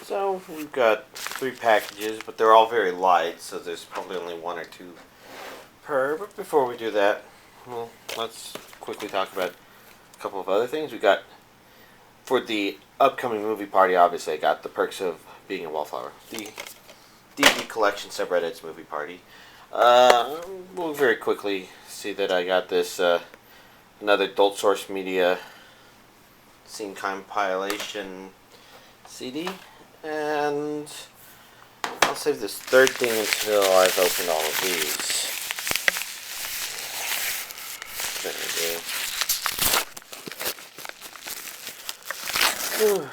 So we've got 3 packages, but they're all very light, so there's probably only 1 or 2 per. But before we do that, well, let's quickly talk about a couple of other things. We got, for the upcoming movie party, obviously I got the perks of being a Wallflower. The DVD collection subreddits movie party. We'll very quickly see that I got this another Adult Source Media scene compilation CD, and I'll save this third thing until I've opened all of these. There we go.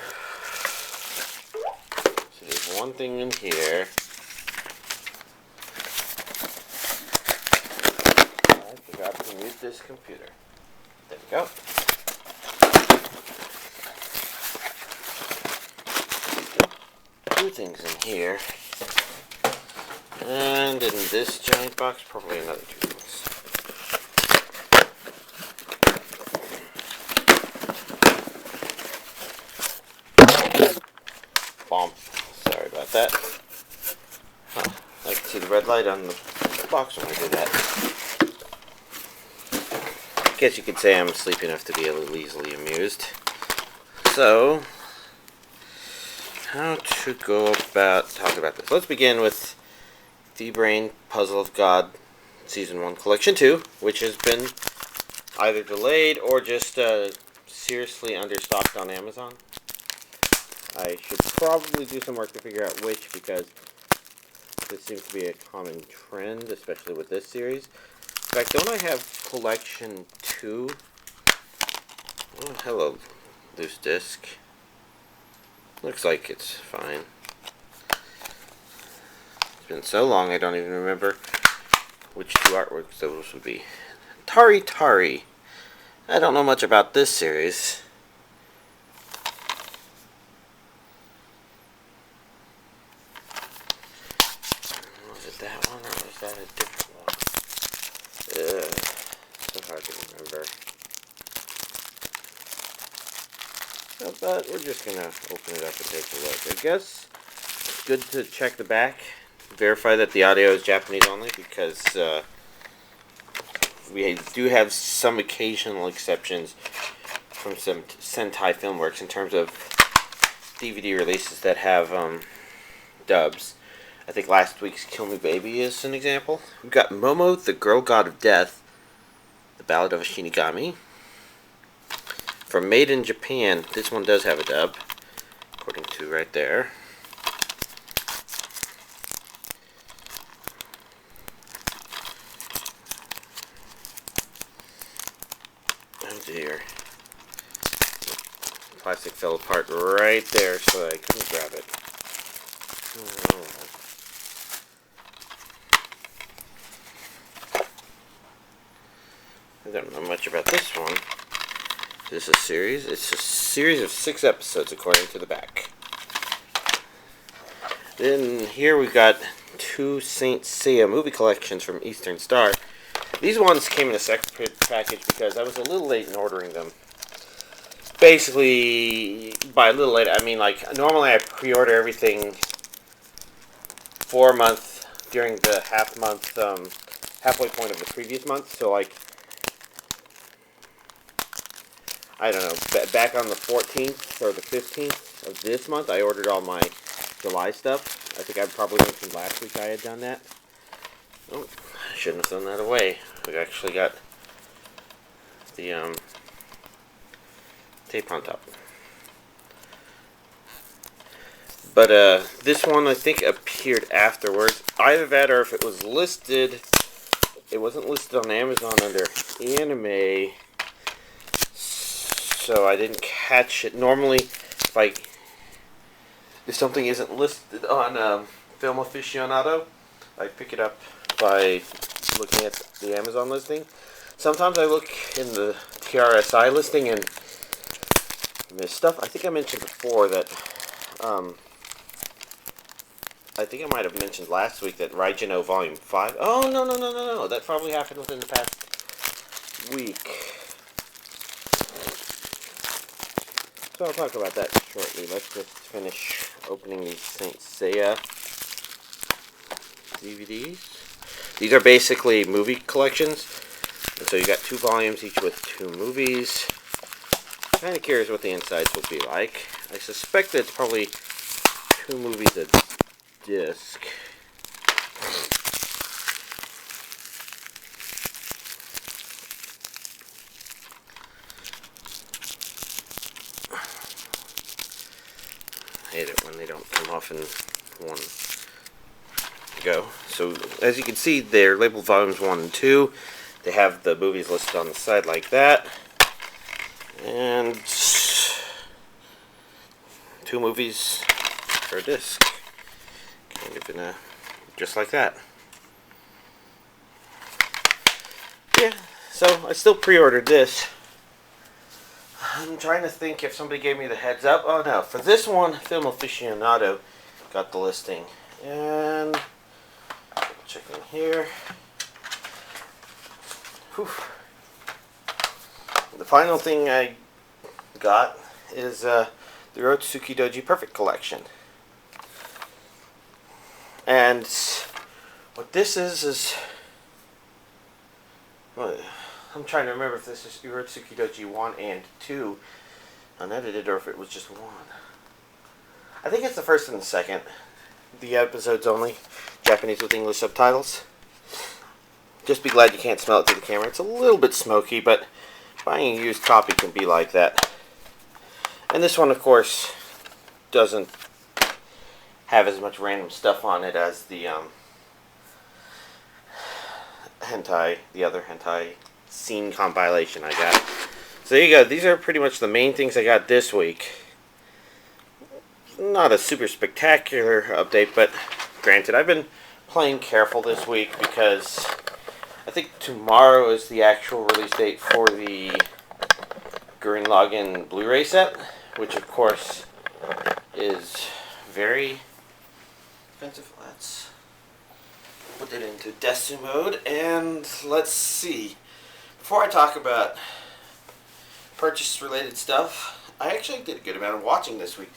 So there's one thing in here. I forgot to mute this computer. There we go. Two things in here. And in this giant box, probably another 2 things. Bomb. Sorry about that. Huh. I can see the red light on the box when I do that. I guess you could say I'm sleepy enough to be a little easily amused. So, how to go about talking about this? Let's begin with Phi-Brain Puzzle of God Season 1 Collection 2, which has been either delayed or just seriously understocked on Amazon. I should probably do some work to figure out which, because this seems to be a common trend, especially with this series. In fact, don't I have Collection 2? Oh, hello, loose disc. Looks like it's fine. It's been so long I don't even remember which 2 artworks those would be. Tari Tar. I don't know much about this series. Was it that one or was that a different one? So hard to remember. But we're just going to open it up and take a look. I guess it's good to check the back, verify that the audio is Japanese only, because we do have some occasional exceptions from some Sentai Filmworks in terms of DVD releases that have dubs. I think last week's Kill Me Baby is an example. We've got Momo, the Girl God of Death, the Ballad of a Shinigami. From Made in Japan, this one does have a dub, according to right there. Oh dear. The plastic fell apart right there, so I couldn't grab it. Oh. I don't know much about this one. This is a series. It's a series of 6 episodes, according to the back. Then here we've got 2 Saint Seiya movie collections from Eastern Star. These ones came in a separate package because I was a little late in ordering them. Basically, by a little late, I mean like normally I pre-order everything for a month during the halfway point of the previous month. So like, I don't know, back on the 14th or the 15th of this month, I ordered all my July stuff. I think I probably mentioned last week I had done that. Oh, I shouldn't have thrown that away. We actually got the tape on top. But this one I think appeared afterwards. Either that or if it was listed, it wasn't listed on Amazon under anime, so I didn't catch it. Normally, if something isn't listed on Film Aficionado, I pick it up by looking at the Amazon listing. Sometimes I look in the TRSI listing and miss stuff. I think I mentioned before that, I think I might have mentioned last week that Raijino Volume 5... Oh, no. That probably happened within the past week. So I'll talk about that shortly. Let's just finish opening these Saint Seiya DVDs. These are basically movie collections. And so you got 2 volumes, each with 2 movies. Kind of curious what the insides will be like. I suspect that it's probably 2 movies a disc. I hate it when they don't come off in one go. So as you can see, they're labeled volumes 1 and 2. They have the movies listed on the side like that. And 2 movies per disc. Kind of in a, just like that. Yeah, so I still pre-ordered this. I'm trying to think if somebody gave me the heads up. Oh no, for this one, Film Aficionado got the listing. And checking here. Whew. The final thing I got is the Urotsukidoji Perfect Collection. And what this is well, I'm trying to remember if this is Urotsukidoji 1 and 2 unedited or if it was just 1. I think it's the first and the second. The episodes only, Japanese with English subtitles. Just be glad you can't smell it through the camera. It's a little bit smoky, but buying a used copy can be like that. And this one, of course, doesn't have as much random stuff on it as the hentai, the other hentai scene compilation I got. So there you go. These are pretty much the main things I got this week. Not a super spectacular update, but granted, I've been playing careful this week because I think tomorrow is the actual release date for the Gurren Lagann Blu-ray set, which of course is very expensive. Let's put it into Desu mode, and let's see. Before I talk about purchase-related stuff, I actually did a good amount of watching this week.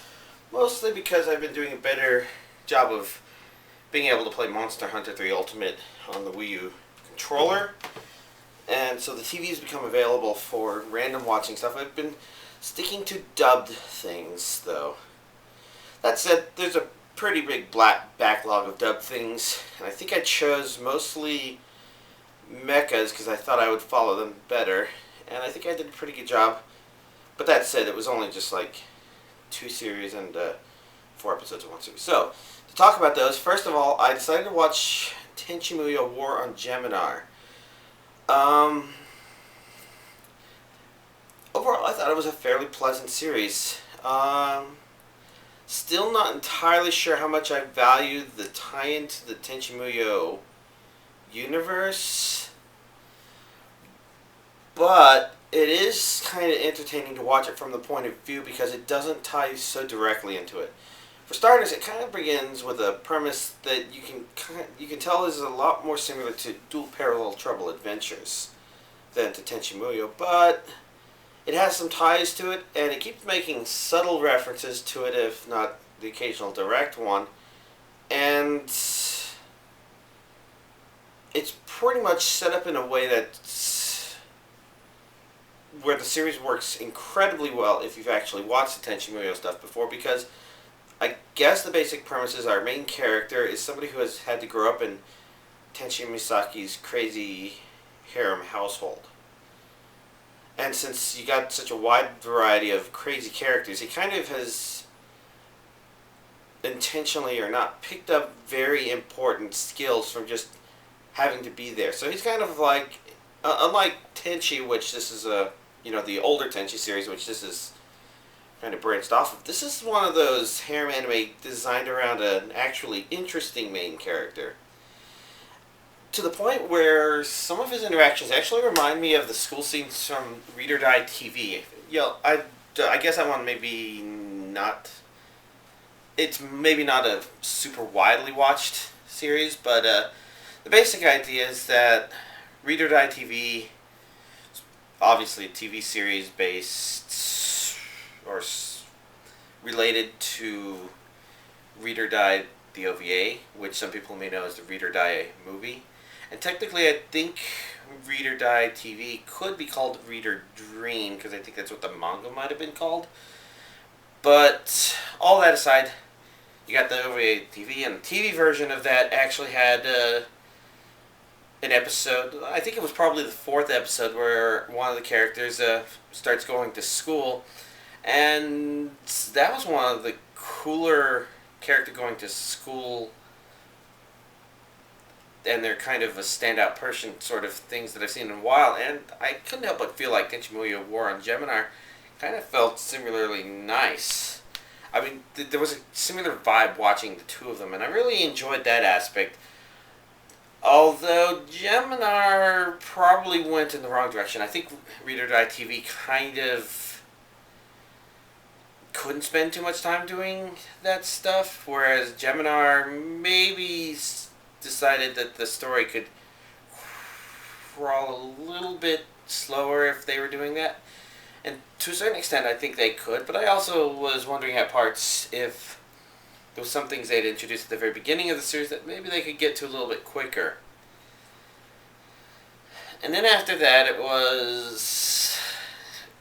Mostly because I've been doing a better job of being able to play Monster Hunter 3 Ultimate on the Wii U controller. And so the TV has become available for random watching stuff. I've been sticking to dubbed things, though. That said, there's a pretty big backlog of dubbed things. And I think I chose mostly mechas because I thought I would follow them better. And I think I did a pretty good job. But that said, it was only just like 2 series and 4 episodes of 1 series. So, to talk about those, first of all, I decided to watch Tenchi Muyo War on Geminar. Overall, I thought it was a fairly pleasant series. Still not entirely sure how much I value the tie-in to the Tenchi Muyo universe, but it is kind of entertaining to watch it from the point of view because it doesn't tie so directly into it. For starters, it kind of begins with a premise that you can tell is a lot more similar to Dual Parallel Trouble Adventures than to Tenchi Muyo, but it has some ties to it, and it keeps making subtle references to it, if not the occasional direct one, and it's pretty much set up in a way that's where the series works incredibly well if you've actually watched the Tenchi Muyo stuff before, because I guess the basic premise is our main character is somebody who has had to grow up in Tenchi Misaki's crazy harem household. And since you got such a wide variety of crazy characters, he kind of has intentionally or not picked up very important skills from just having to be there. So he's kind of like, unlike Tenchi, which this is the older Tenchi series, which this is kind of branched off of. This is one of those harem anime designed around an actually interesting main character. To the point where some of his interactions actually remind me of the school scenes from Read or Die TV. I guess I want maybe not... It's maybe not a super widely watched series, but the basic idea is that Read or Die TV is obviously a TV series based or related to Read or Die, the OVA, which some people may know as the Read or Die movie. And technically, I think Read or Die TV could be called Read or Dream, because I think that's what the manga might have been called. But all that aside, you got the OVA TV, and the TV version of that actually had an episode. I think it was probably the fourth episode where one of the characters starts going to school, and that was one of the cooler character going to school, and they're kind of a standout person sort of things that I've seen in a while. And I couldn't help but feel like Tenchi Muyo War on Gemini kind of felt similarly nice. I mean, there was a similar vibe watching the two of them, and I really enjoyed that aspect. Although Gemini probably went in the wrong direction. I think Read or Die TV kind of couldn't spend too much time doing that stuff, whereas Gemini maybe decided that the story could crawl a little bit slower if they were doing that. And to a certain extent, I think they could, but I also was wondering at parts if there was some things they'd introduced at the very beginning of the series that maybe they could get to a little bit quicker. And then after that, it was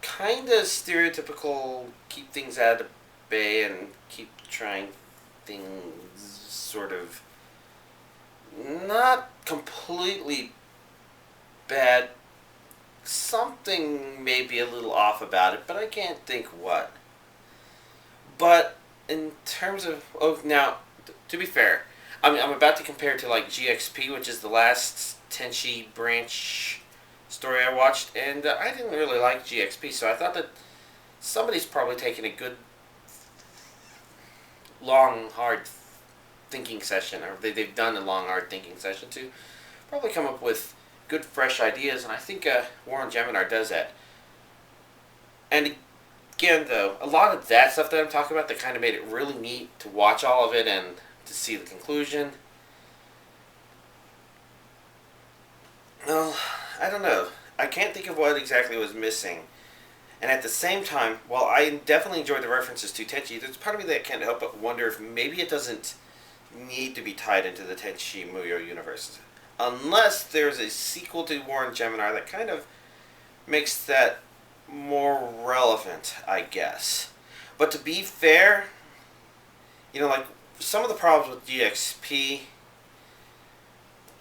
kind of stereotypical, keep things out of bay and keep trying things sort of not completely bad. Something may be a little off about it, but I can't think what. But in terms of... Oh, now, to be fair, I'm about to compare it to like GXP, which is the last Tenchi branch story I watched, and I didn't really like GXP, so I thought that somebody's probably taken a good, long, hard thinking session, or they've done a long, hard thinking session to probably come up with good, fresh ideas, and I think War on Gemini does that. And again, though, a lot of that stuff that I'm talking about that kind of made it really neat to watch all of it and to see the conclusion. Well, I don't know. I can't think of what exactly was missing. And at the same time, while I definitely enjoyed the references to Tenchi, there's part of me that can't help but wonder if maybe it doesn't need to be tied into the Tenchi Muyo universe. Unless there's a sequel to War on Gemini that kind of makes that more relevant, I guess. But to be fair, you know, like, some of the problems with GXP...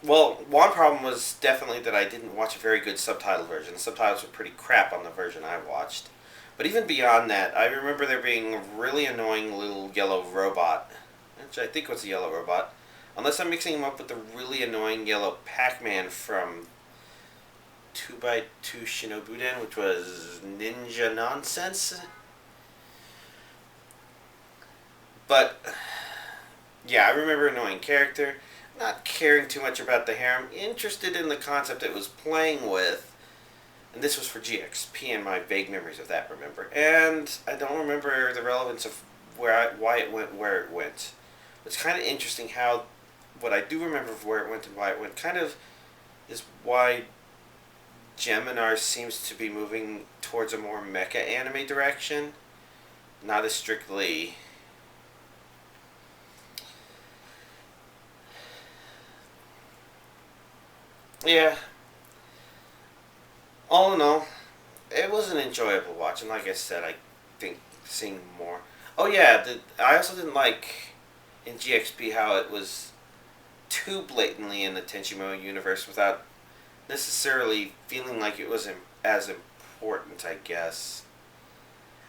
Well, one problem was definitely that I didn't watch a very good subtitle version. The subtitles were pretty crap on the version I watched. But even beyond that, I remember there being a really annoying little yellow robot, which I think was a yellow robot. Unless I'm mixing him up with the really annoying yellow Pac-Man from 2x2 Shinobuden, which was Ninja Nonsense. But, yeah, I remember annoying character. Not caring too much about the harem. Interested in the concept it was playing with. And this was for GXP and my vague memories of that, remember. And I don't remember the relevance of why it went where it went. It's kind of interesting how... What I do remember of where it went and why it went kind of is why Gemini seems to be moving towards a more mecha anime direction. Not as strictly... Yeah. All in all, it was an enjoyable watch, and like I said, I think seeing more... Oh yeah, I also didn't like in GXP how it was too blatantly in the Tenchimo universe without necessarily feeling like it was as important, I guess.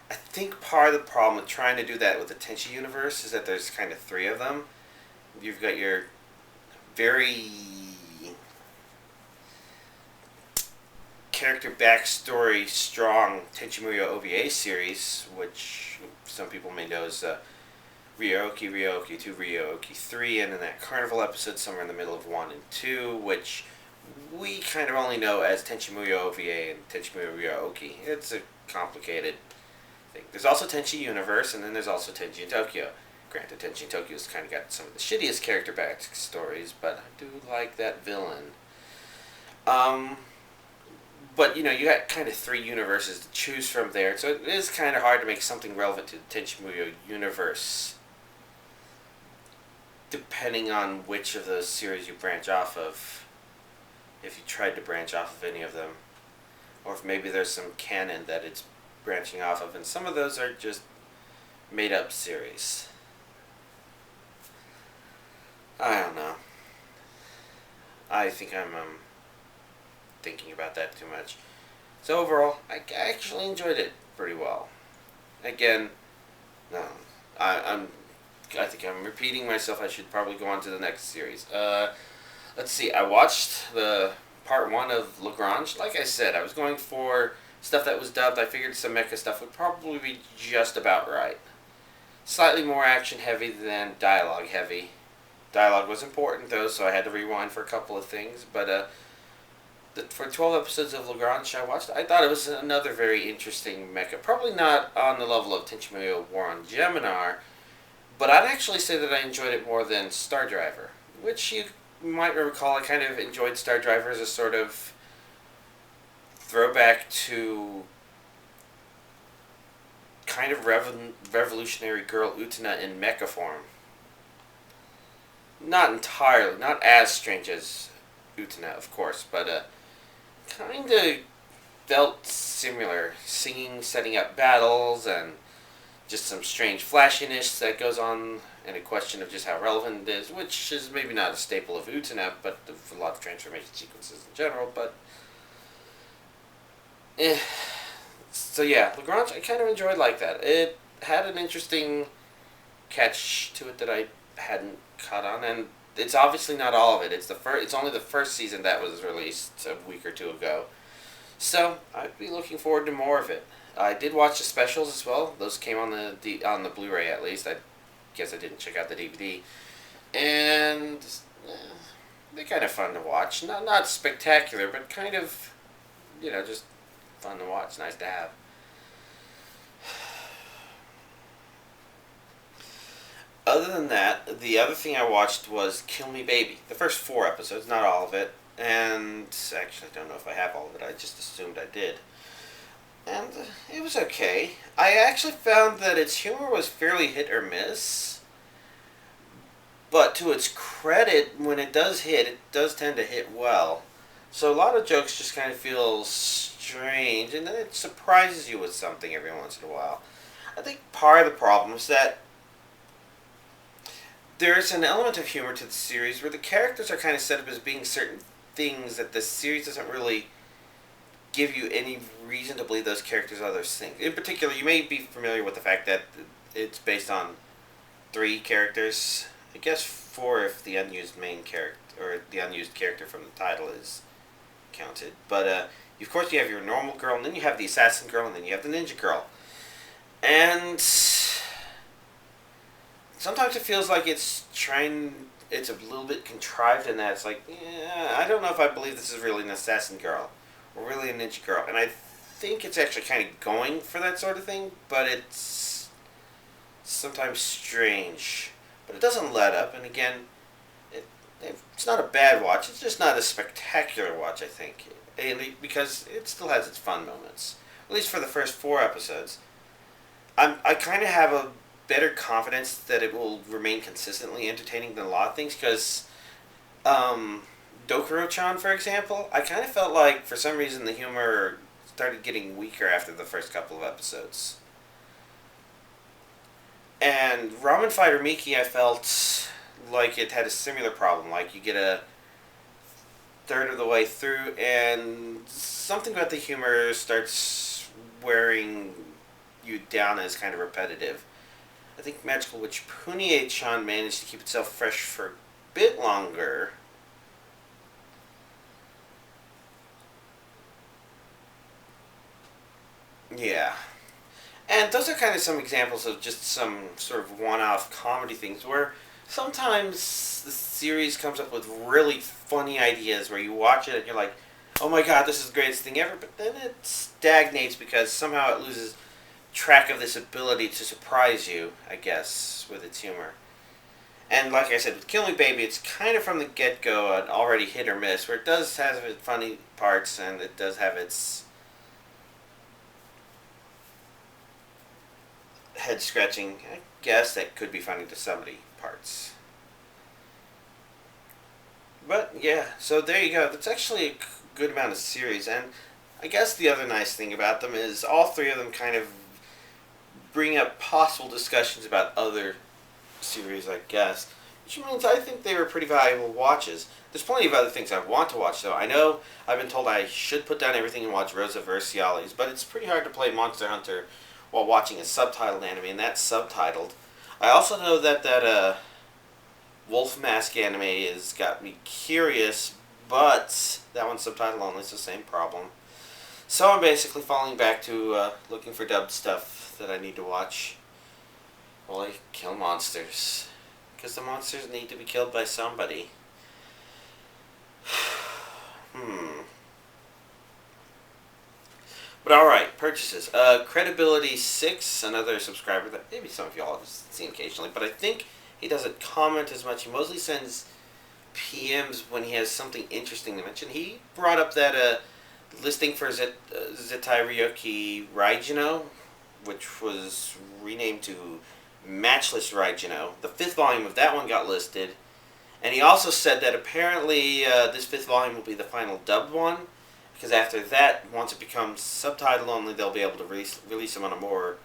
I think part of the problem with trying to do that with the Tenchi universe is that there's kind of three of them. You've got your very character backstory strong Tenchimuyo OVA series, which some people may know as Ryoki, Ryoki 2, Ryoki 3, and then that Carnival episode somewhere in the middle of 1 and 2, which we kind of only know as Tenchimuyo OVA and Tenchimuyo Ryoki. It's a complicated thing. There's also Tenchi Universe, and then there's also Tenchi in Tokyo. Granted, Tenchi in Tokyo's kind of got some of the shittiest character backstories, but I do like that villain. But, you know, you got kind of three universes to choose from there, so it is kind of hard to make something relevant to the Tenchimuyo universe. depending on which of those series you branch off of, if you tried to branch off of any of them, or if maybe there's some canon that it's branching off of, and some of those are just made up series. I don't know. I think I'm thinking about that too much. So overall, I actually enjoyed it pretty well. Again, no, I think I'm repeating myself. I should probably go on to the next series. Let's see. I watched the part 1 of Lagrange. Like I said, I was going for stuff that was dubbed. I figured some mecha stuff would probably be just about right. Slightly more action heavy than dialogue heavy. Dialogue was important though, so I had to rewind for a couple of things. But for 12 episodes of Lagrange I watched, I thought it was another very interesting mecha. Probably not on the level of Tenchimuyo War on Geminar, but I'd actually say that I enjoyed it more than Star Driver, which you might recall I kind of enjoyed Star Driver as a sort of throwback to kind of revolutionary girl Utena in mecha form. Not entirely, not as strange as Utena, of course, but kind of felt similar. Singing, setting up battles, and just some strange flashiness that goes on, and a question of just how relevant it is, which is maybe not a staple of Utena, but of a lot of transformation sequences in general, but so yeah, Lagrange I kind of enjoyed like that. It had an interesting catch to it that I hadn't caught on, and it's obviously not all of it. It's only the first season that was released a week or two ago, so I'd be looking forward to more of it. I did watch the specials as well. Those came on the Blu-ray at least. I guess I didn't check out the DVD, and they're kind of fun to watch. Not spectacular, but kind of, just fun to watch. Nice to have. Other than that, the other thing I watched was Kill Me Baby. The first 4 episodes, not all of it. And actually, I don't know if I have all of it. I just assumed I did. And it was okay. I actually found that its humor was fairly hit or miss. But to its credit, when it does hit, it does tend to hit well. So a lot of jokes just kind of feel strange, and then it surprises you with something every once in a while. I think part of the problem is that there's an element of humor to the series where the characters are kind of set up as being certain things that the series doesn't really give you any reason to believe those characters are those things. In particular, you may be familiar with the fact that it's based on 3 characters. I guess 4 if the unused main character, or the unused character from the title is counted. But, of course, you have your normal girl, and then you have the assassin girl, and then you have the ninja girl. And sometimes it feels like it's a little bit contrived in that it's like, yeah, I don't know if I believe this is really an assassin girl or really a ninja girl. And I think it's actually kind of going for that sort of thing, but it's sometimes strange. But it doesn't let up, and again, it's not a bad watch, it's just not a spectacular watch, I think. Because it still has its fun moments. At least for the first 4 episodes. I kind of have a better confidence that it will remain consistently entertaining than a lot of things, because Dokuro-chan, for example, I kind of felt like for some reason the humor started getting weaker after the first couple of episodes. And Ramen Fighter Miki, I felt like it had a similar problem. Like, you get a third of the way through and something about the humor starts wearing you down as kind of repetitive. I think Magical Witch Punie-chan managed to keep itself fresh for a bit longer. Yeah. And those are kind of some examples of just some sort of one-off comedy things where sometimes the series comes up with really funny ideas where you watch it and you're like, oh my god, this is the greatest thing ever, but then it stagnates because somehow it loses track of this ability to surprise you, I guess, with its humor. And like I said, with Kill Me Baby, it's kind of from the get-go an already hit or miss, where it does have its funny parts and it does have its head-scratching, I guess, that could be funny to somebody parts. But yeah, so there you go. That's actually a good amount of series, and I guess the other nice thing about them is all three of them kind of bring up possible discussions about other series, I guess. Which means I think they were pretty valuable watches. There's plenty of other things I want to watch, though. I know I've been told I should put down everything and watch Rosa Versialis, but it's pretty hard to play Monster Hunter while watching a subtitled anime, and that's subtitled. I also know that Wolf Mask anime has got me curious, but that one's subtitled only, it's the same problem. So I'm basically falling back to looking for dubbed stuff that I need to watch while I kill monsters. Because the monsters need to be killed by somebody. But alright, purchases. Credibility 6, another subscriber that maybe some of y'all have seen occasionally, but I think he doesn't comment as much. He mostly sends PMs when he has something interesting to mention. He brought up that listing for Zettai Ryoki Raijino, which was renamed to Matchless Raijino. The 5th volume of that one got listed. And he also said that apparently this 5th volume will be the final dubbed one, because after that, once it becomes subtitle only, they'll be able to release them on a more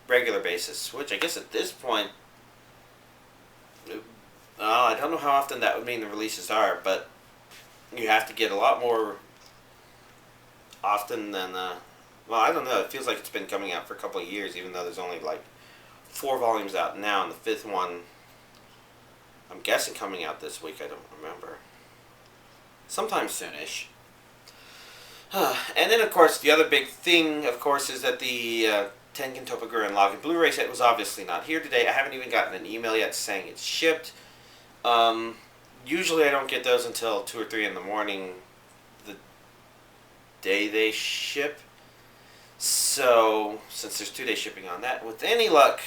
regular basis. Which I guess at this point, I don't know how often that would mean the releases are, but you have to get a lot more often than, well, I don't know, it feels like it's been coming out for a couple of years, even though there's only like 4 volumes out now, and the 5th one, I'm guessing coming out this week, I don't remember. Sometime soonish. And then, of course, the other big thing, of course, is that the Tengen Toppa Gurren Lagann Blu-ray set was obviously not here today. I haven't even gotten an email yet saying it's shipped. Usually I don't get those until 2 or 3 in the morning the day they ship. So, since there's 2-day shipping on that, with any luck,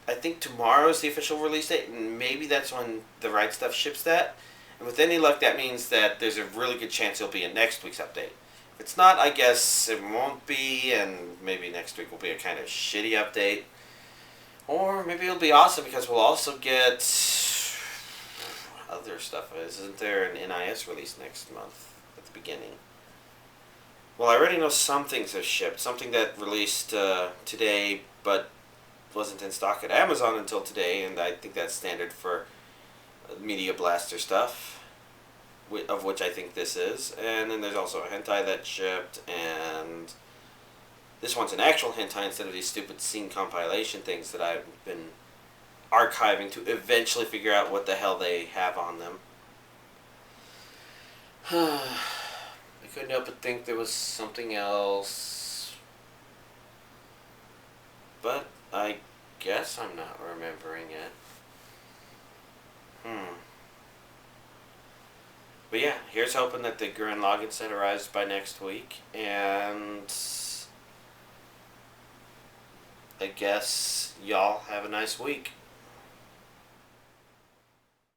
I think tomorrow is the official release date, and maybe that's when the right stuff ships that. And with any luck, that means that there's a really good chance it'll be in next week's update. If it's not, I guess it won't be, and maybe next week will be a kind of shitty update. Or maybe it'll be awesome because we'll also get other stuff. Isn't there an NIS release next month at the beginning? Well, I already know some things have shipped. Something that released today, but wasn't in stock at Amazon until today, and I think that's standard for Media Blaster stuff, of which I think this is. And then there's also a hentai that shipped, and this one's an actual hentai instead of these stupid scene compilation things that I've been archiving to eventually figure out what the hell they have on them. I couldn't help but think there was something else, but I guess I'm not remembering it. But yeah, here's hoping that the Gurren Lagann set arrives by next week, and I guess y'all have a nice week.